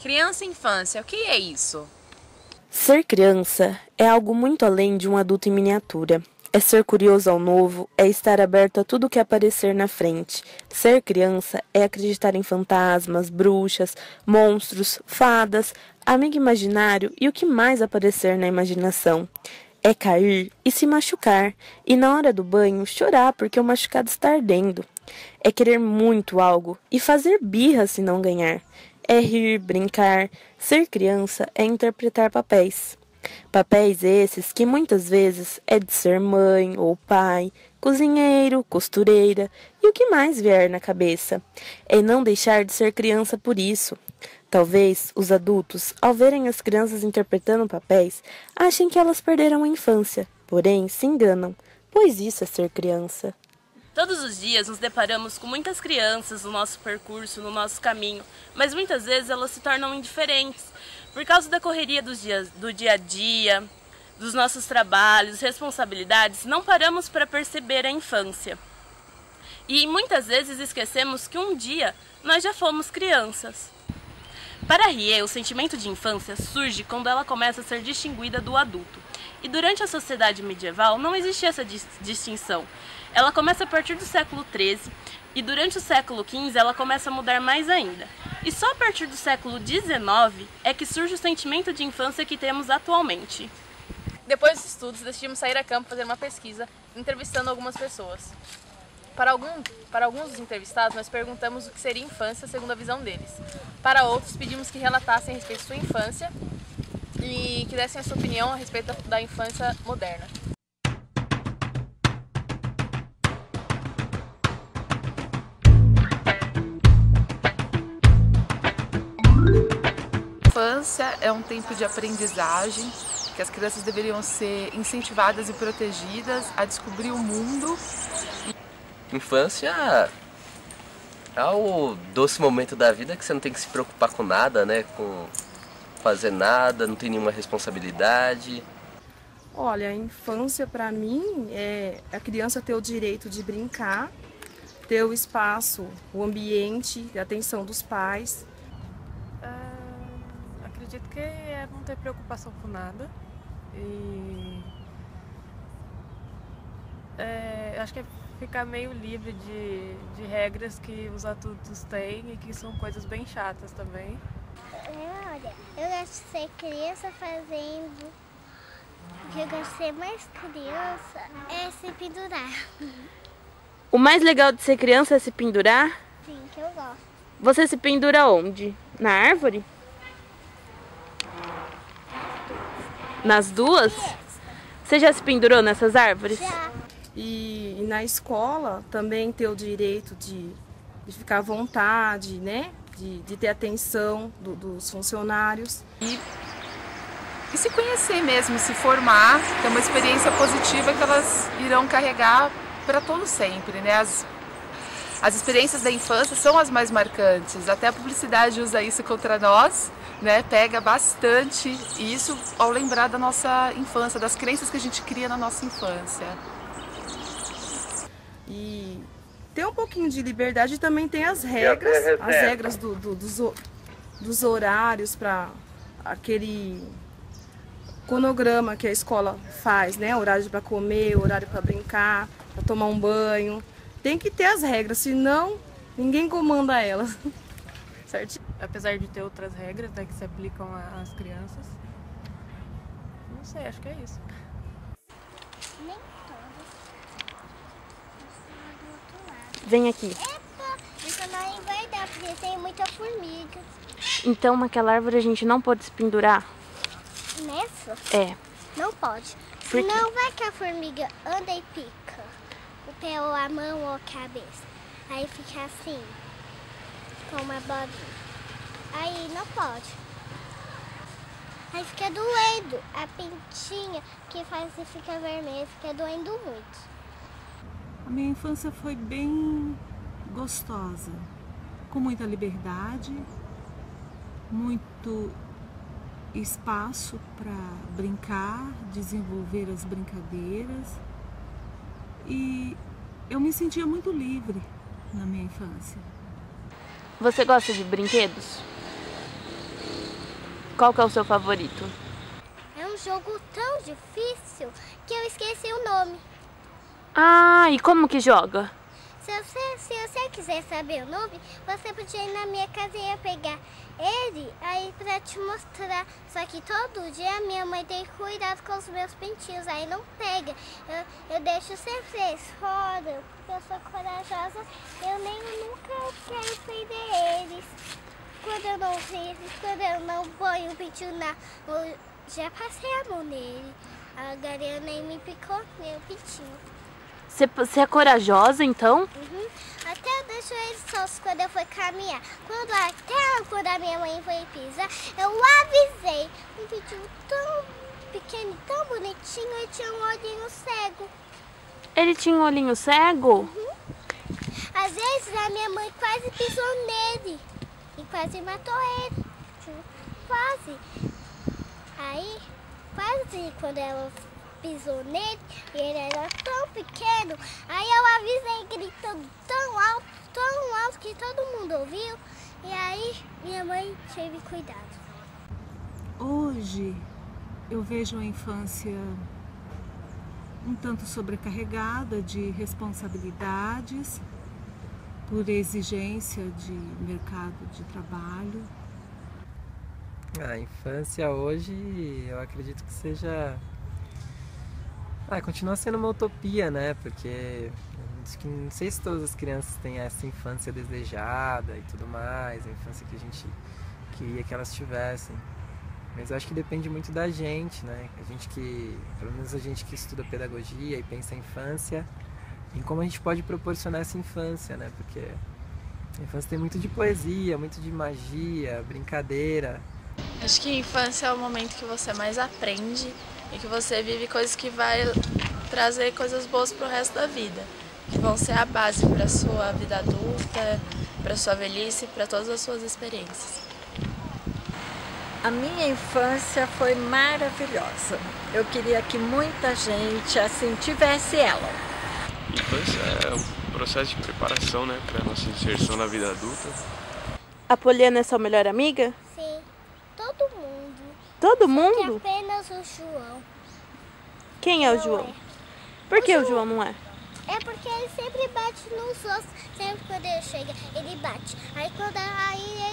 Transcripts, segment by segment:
Criança e infância, o que é isso? Ser criança é algo muito além de um adulto em miniatura. É ser curioso ao novo, é estar aberto a tudo que aparecer na frente. Ser criança é acreditar em fantasmas, bruxas, monstros, fadas, amigo imaginário e o que mais aparecer na imaginação. É cair e se machucar, e na hora do banho chorar porque o machucado está ardendo. É querer muito algo e fazer birra se não ganhar. É rir, brincar. Ser criança é interpretar papéis. Papéis esses que muitas vezes é de ser mãe ou pai, cozinheiro, costureira e o que mais vier na cabeça. É não deixar de ser criança por isso. Talvez os adultos, ao verem as crianças interpretando papéis, achem que elas perderam a infância, porém se enganam, pois isso é ser criança. Todos os dias nos deparamos com muitas crianças no nosso percurso, no nosso caminho, mas muitas vezes elas se tornam indiferentes. Por causa da correria do dia a dia, dos nossos trabalhos, responsabilidades, não paramos para perceber a infância. E muitas vezes esquecemos que um dia nós já fomos crianças. Para Rie, o sentimento de infância surge quando ela começa a ser distinguida do adulto. E durante a sociedade medieval não existia essa distinção. Ela começa a partir do século XIII e durante o século XV ela começa a mudar mais ainda. E só a partir do século XIX é que surge o sentimento de infância que temos atualmente. Depois dos estudos, decidimos sair a campo fazer uma pesquisa, entrevistando algumas pessoas. Para alguns dos entrevistados, nós perguntamos o que seria infância segundo a visão deles. Para outros, pedimos que relatassem a respeito de sua infância e que dessem a sua opinião a respeito da infância moderna. A infância é um tempo de aprendizagem, que as crianças deveriam ser incentivadas e protegidas a descobrir o mundo. Infância é o doce momento da vida que você não tem que se preocupar com nada, né? Com fazer nada, não tem nenhuma responsabilidade. Olha, a infância para mim é a criança ter o direito de brincar, ter o espaço, o ambiente, a atenção dos pais. Acredito que é não ter preocupação com nada e acho que é ficar meio livre de regras que os adultos têm e que são coisas bem chatas também. Olha, eu gosto de ser criança fazendo. O que eu gosto de ser mais criança é se pendurar. O mais legal de ser criança é se pendurar? Sim, que eu gosto. Você se pendura onde? Na árvore? Nas duas? Você já se pendurou nessas árvores? Já. E na escola também ter o direito de ficar à vontade, né? De ter atenção dos funcionários. E se conhecer mesmo, se formar, ter uma experiência positiva que elas irão carregar para todo sempre, né? As experiências da infância são as mais marcantes, até a publicidade usa isso contra nós, né? Pega bastante isso ao lembrar da nossa infância, das crenças que a gente cria na nossa infância. E ter um pouquinho de liberdade também tem as regras dos horários para aquele cronograma que a escola faz, né? Horário para comer, horário para brincar, para tomar um banho. Tem que ter as regras, senão ninguém comanda elas. Certo? Apesar de ter outras regras, né, que se aplicam às crianças. Não sei, acho que é isso. Nem todas. Do outro lado. Vem aqui. Epa, isso não vai dar, porque tem muita formiga. Então naquela árvore a gente não pode se pendurar? Nessa? É. Não pode. Por quê? Senão vai que a formiga anda e pica o pé ou a mão ou a cabeça. Aí fica assim, com uma bolinha. Aí não pode. Aí fica doendo. A pintinha que faz e fica vermelha, fica doendo muito. A minha infância foi bem gostosa, com muita liberdade, muito espaço para brincar, desenvolver as brincadeiras, e eu me sentia muito livre na minha infância. Você gosta de brinquedos? qual que é o seu favorito? É um jogo tão difícil que eu esqueci o nome. Ah, e como que joga? Se você quiser saber o nome, você podia ir na minha casa e ia pegar ele aí pra te mostrar. Só que todo dia minha mãe tem cuidado com os meus pintinhos, aí não pega. Eu deixo sempre eles fora, porque eu sou corajosa, eu nunca quero perder eles. Quando eu não ponho o pintinho eu já passei a mão nele. Agora eu nem me picou meu pintinho. Você é corajosa, então? Uhum. Até eu deixo eles soltos quando eu fui caminhar. Quando a minha mãe foi pisar, eu avisei. Um pintinho tão pequeno, tão bonitinho, e tinha um olhinho cego. Ele tinha um olhinho cego? Uhum. Às vezes a minha mãe quase pisou nele e quase matou ele. Quase. Aí, quase quando ela pisou nele e ele era tão pequeno, aí eu avisei gritando tão alto que todo mundo ouviu, e aí minha mãe teve cuidado. Hoje eu vejo a infância um tanto sobrecarregada de responsabilidades por exigência de mercado de trabalho. A infância hoje eu acredito que seja... continua sendo uma utopia, né? Porque não sei se todas as crianças têm essa infância desejada e tudo mais, a infância que a gente queria que elas tivessem. Mas eu acho que depende muito da gente, né? Pelo menos a gente que estuda pedagogia e pensa em infância, em como a gente pode proporcionar essa infância, né? Porque a infância tem muito de poesia, muito de magia, brincadeira. Acho que a infância é o momento que você mais aprende e que você vive coisas que vai trazer coisas boas para o resto da vida, que vão ser a base para a sua vida adulta, para a sua velhice, para todas as suas experiências. A minha infância foi maravilhosa. Eu queria que muita gente assim tivesse ela. A infância é um processo de preparação, né, para a nossa inserção na vida adulta. A Poliana é sua melhor amiga? Sim, todo mundo. Todo mundo? Que apenas o João. Quem é o João? Por que o João não é? É porque ele sempre bate nos ossos, sempre quando ele chega, ele bate. Aí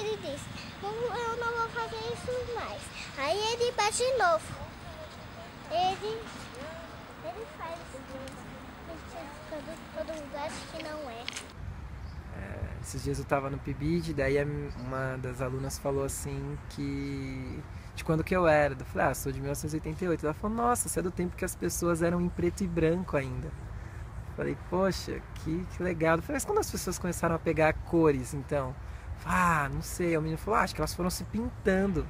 ele diz, eu não vou fazer isso mais. Aí ele bate de novo. Ele faz todo mundo acha que não é. Esses dias eu tava no PIBID, daí uma das alunas falou assim que... de quando que eu era. Eu falei, sou de 1988. Ela falou, nossa, você é do tempo que as pessoas eram em preto e branco ainda. Eu falei, poxa, que legal. Eu falei, mas quando as pessoas começaram a pegar cores, então? Não sei. O menino falou, acho que elas foram se pintando.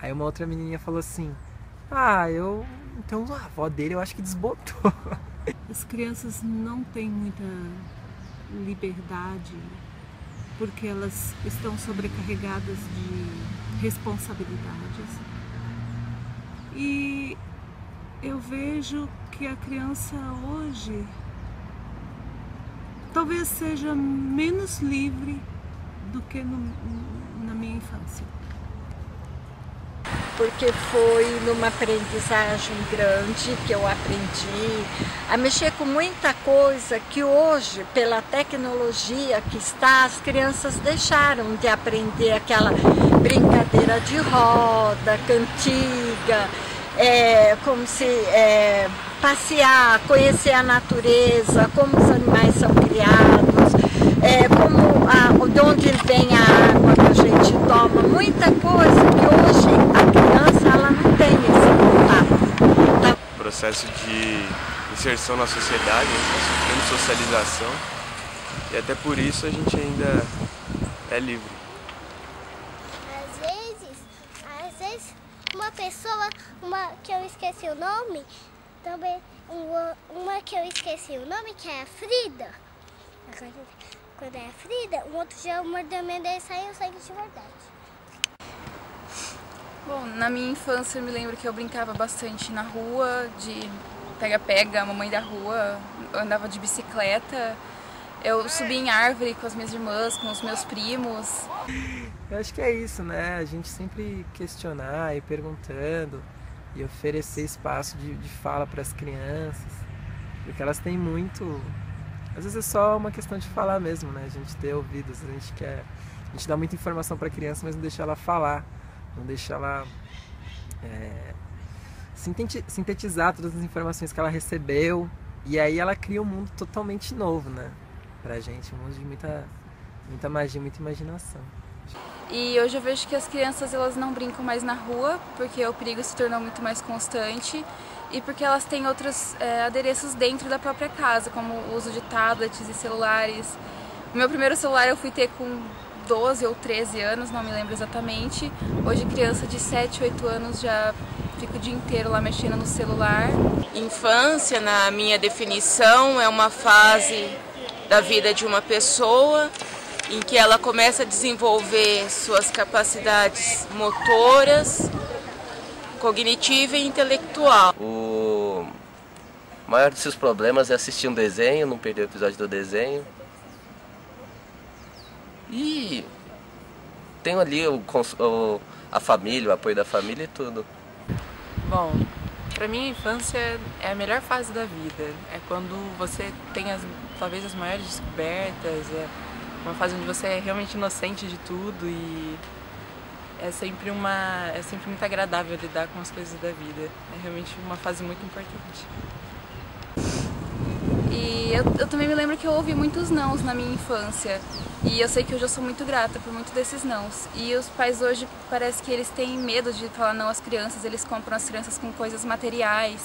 Aí uma outra menininha falou assim, então a avó dele eu acho que desbotou. As crianças não têm muita liberdade porque elas estão sobrecarregadas de responsabilidades. E eu vejo que a criança hoje talvez seja menos livre do que na minha infância. Porque foi numa aprendizagem grande que eu aprendi a mexer com muita coisa que hoje, pela tecnologia que está, as crianças deixaram de aprender aquela brincadeira de roda, cantiga, como se passear, conhecer a natureza, como os animais são criados, de onde vem a água que a gente toma, muita coisa que hoje a criança ela não tem esse contato. Processo de inserção na sociedade, está sofrendo socialização e até por isso a gente ainda é livre. Às vezes uma pessoa, que eu esqueci o nome, também uma que eu esqueci o nome, que é a Frida. Quando é a Frida, um outro dia o mordimento dele saiu sangue de verdade. Bom, na minha infância eu me lembro que eu brincava bastante na rua, de pega-pega, mamãe da rua, eu andava de bicicleta, eu subi em árvore com as minhas irmãs, com os meus primos. Eu acho que é isso, né? A gente sempre questionar e perguntando e oferecer espaço de fala para as crianças, porque elas têm muito... Às vezes é só uma questão de falar mesmo, né? A gente ter ouvidos, a gente dá muita informação para a criança, mas não deixa ela falar, não deixa ela sintetizar todas as informações que ela recebeu, e aí ela cria um mundo totalmente novo, né? Pra gente, um mundo de muita magia, muita imaginação. E hoje eu vejo que as crianças elas não brincam mais na rua, porque o perigo se tornou muito mais constante e porque elas têm outros adereços dentro da própria casa, como o uso de tablets e celulares. O meu primeiro celular eu fui ter com 12 ou 13 anos, não me lembro exatamente. Hoje criança de 7, 8 anos já fica o dia inteiro lá mexendo no celular. Infância, na minha definição, é uma fase da vida de uma pessoa em que ela começa a desenvolver suas capacidades motoras, cognitiva e intelectual. O maior dos seus problemas é assistir um desenho, não perder o episódio do desenho. E tem ali a família, o apoio da família e tudo. Bom, pra mim a infância é a melhor fase da vida. É quando você tem talvez as maiores descobertas, é uma fase onde você é realmente inocente de tudo e é sempre muito agradável lidar com as coisas da vida. É realmente uma fase muito importante. E eu também me lembro que eu ouvi muitos nãos na minha infância. E eu sei que hoje eu sou muito grata por muitos desses nãos. E os pais hoje parece que eles têm medo de falar não às crianças, eles compram as crianças com coisas materiais.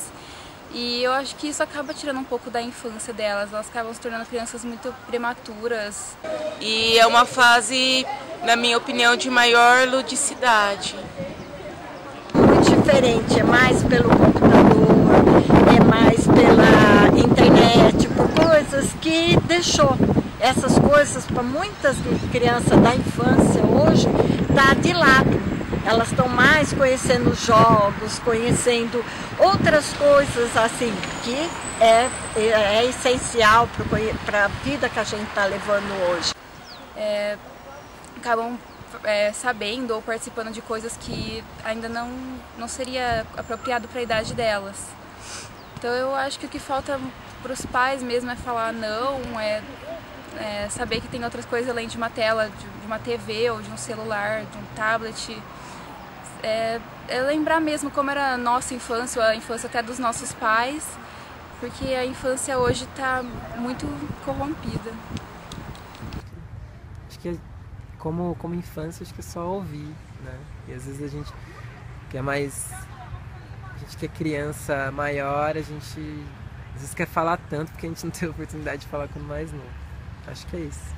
E eu acho que isso acaba tirando um pouco da infância delas, elas acabam se tornando crianças muito prematuras. E é uma fase, na minha opinião, de maior ludicidade. Muito diferente, é mais pelo computador, é mais pela internet, por coisas que deixou. Essas coisas, para muitas crianças da infância hoje, está de lado. Elas estão mais conhecendo jogos, conhecendo outras coisas assim, que é essencial para a vida que a gente está levando hoje. Acabam sabendo ou participando de coisas que ainda não seria apropriado para a idade delas. Então eu acho que o que falta para os pais mesmo é falar não, saber que tem outras coisas além de uma tela, de uma TV ou de um celular, de um tablet. É lembrar mesmo como era a nossa infância, ou a infância até dos nossos pais, porque a infância hoje está muito corrompida. Acho que como infância, acho que é só ouvir, né? E às vezes a gente que é criança maior, a gente às vezes quer falar tanto porque a gente não tem a oportunidade de falar quando mais novo. Acho que é isso.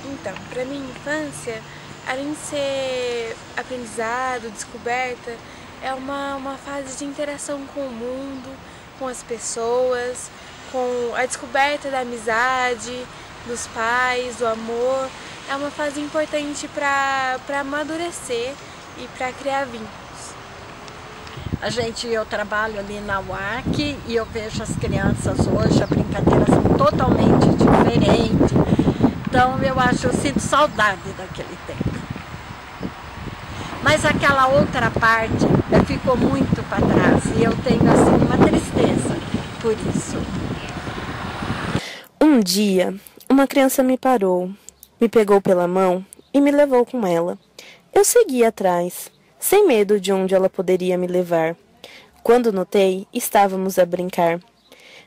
Então, pra minha infância, além de ser aprendizado, descoberta, é uma fase de interação com o mundo, com as pessoas, com a descoberta da amizade, dos pais, do amor. É uma fase importante para amadurecer e para criar vínculos. Eu trabalho ali na UAC e eu vejo as crianças hoje, a brincadeira são totalmente diferente. Então eu sinto saudade daquele tempo. Mas aquela outra parte ficou muito para trás e eu tenho assim uma tristeza por isso. Um dia, uma criança me parou, me pegou pela mão e me levou com ela. Eu segui atrás, sem medo de onde ela poderia me levar. Quando notei, estávamos a brincar.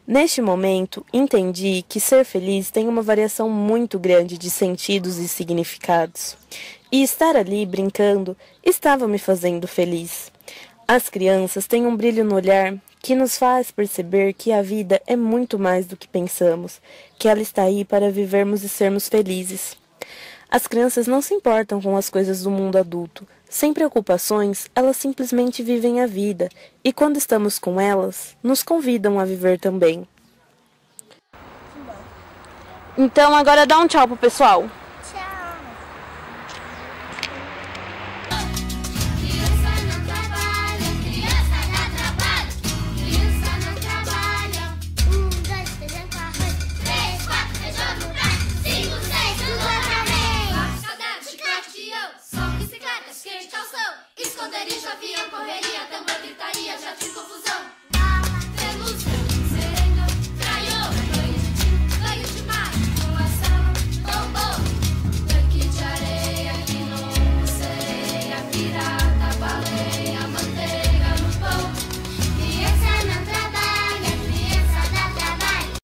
Neste momento, entendi que ser feliz tem uma variação muito grande de sentidos e significados. E estar ali brincando estava me fazendo feliz. As crianças têm um brilho no olhar que nos faz perceber que a vida é muito mais do que pensamos, que ela está aí para vivermos e sermos felizes. As crianças não se importam com as coisas do mundo adulto. Sem preocupações, elas simplesmente vivem a vida, e quando estamos com elas, nos convidam a viver também. Então agora dá um tchau pro pessoal. Criança não trabalha, 1, 2, feijão com arroz, 3, 4. bicho, avião, correria.